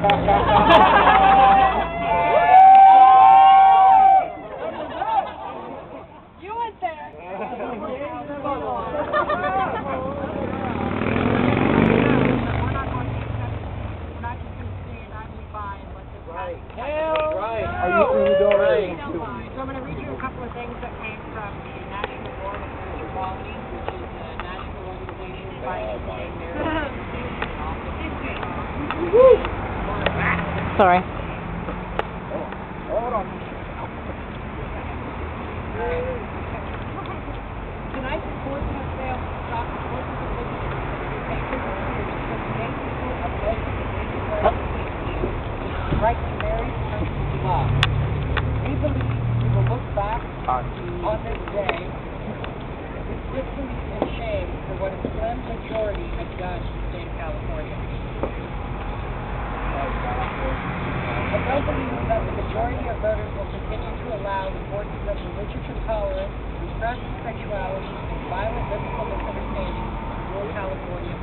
You went there. Right. So I'm going to read you a couple of things that came from the National Board of Equality, which is a national organization fighting gay marriage. Sorry. Hold on. Tonight's enforcement failed to stop the forces of liberty the right to marry versus love. We believe we will look back on this day with distance and shame for what a slim majority has done in the state of California. I don't believe that the majority of voters will continue to allow the forces of religious intolerance, repressive sexuality, and violent biblical misunderstandings to rule California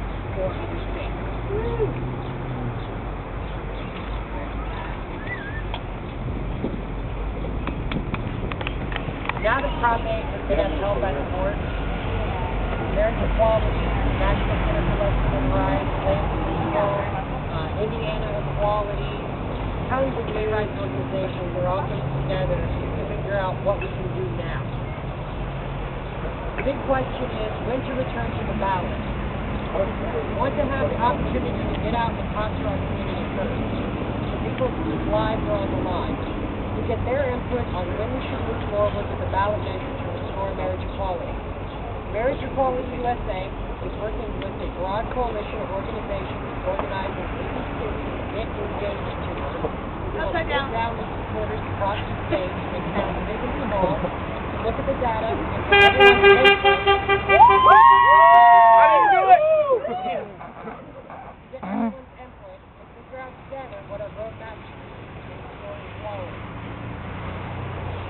or other states. Now that Prop 8 has been upheld by the court, marriage equality, National Center for Lesbian and Rights, Indiana Equality, tons of gay rights organizations are all getting together to figure out what we can do now. The big question is when to return to the ballot. We want to have the opportunity to get out and talk to our community first. So people whose lives are on the line. To get their input on when we should move forward with the ballot measure to restore marriage equality. Marriage Equality USA is working with a broad coalition of organizations organizing 80 cities to get engaged together. We will sit down with supporters across the state and towns big and small to look at the data and for everyone to make I didn't do it! get everyone's input and figure out together what our roadmap should be to restore equality.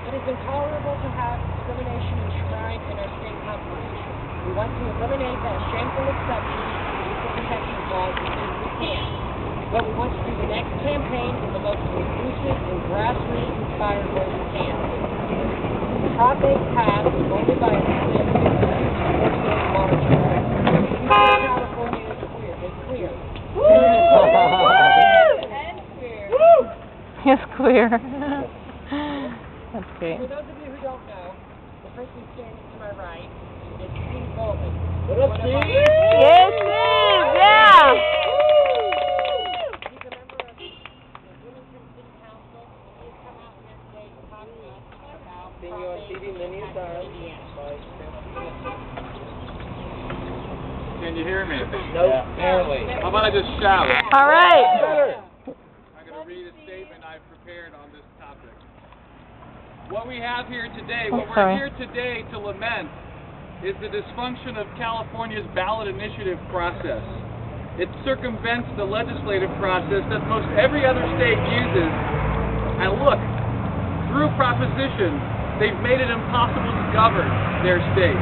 It is intolerable to have discrimination enshrined in our state constitution. We want to eliminate that shameful exception to the equal protection clause as soon as we can. But we want to do the next campaign in the most inclusive and grassroots-inspired way we can. Prop 8 passed only by a slim 52-48 margin. California is clear. It's clear. And clear. It's clear. That's great. For those of you who don't know, the person standing to my right is Steve Volan. What up, Steve? Yes, Steve! Yeah! He's a member of the Bloomington City Council. He's come out here today to talk to us about Seeing you on TV many a time. Can you hear me? Nope, apparently. How about I just shout? All right. I'm going to read a statement I've prepared on this topic. What we have here today, what we're here today to lament, is the dysfunction of California's ballot initiative process. It circumvents the legislative process that most every other state uses. And look, through proposition, they've made it impossible to govern their state.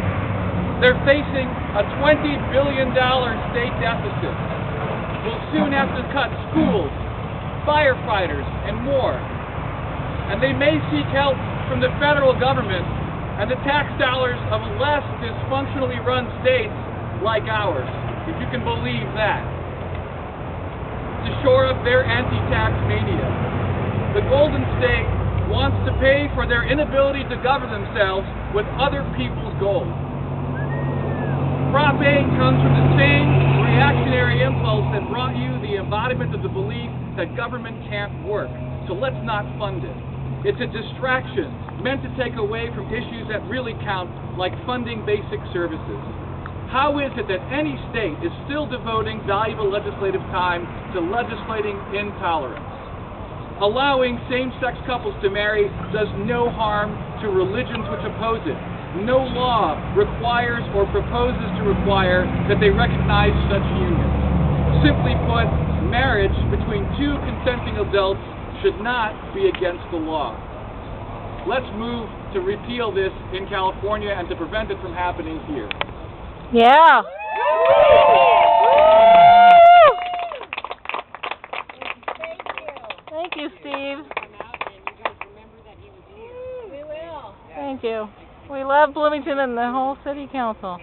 They're facing a $20 billion state deficit. We'll soon have to cut schools, firefighters, and more. And they may seek help from the federal government and the tax dollars of less dysfunctionally run states like ours, if you can believe that, to shore up their anti-tax mania. The Golden State wants to pay for their inability to govern themselves with other people's gold. Prop 8 comes from the same reactionary impulse that brought you the embodiment of the belief that government can't work, so let's not fund it. It's a distraction meant to take away from issues that really count, like funding basic services. How is it that any state is still devoting valuable legislative time to legislating intolerance? Allowing same-sex couples to marry does no harm to religions which oppose it. No law requires or proposes to require that they recognize such unions. Simply put, marriage between two consenting adults should not be against the law. Let's move to repeal this in California and to prevent it from happening here. Yeah. Thank you, Steve. come out and you guys remember that he was here. We will. Thank you. We love Bloomington and the whole city council.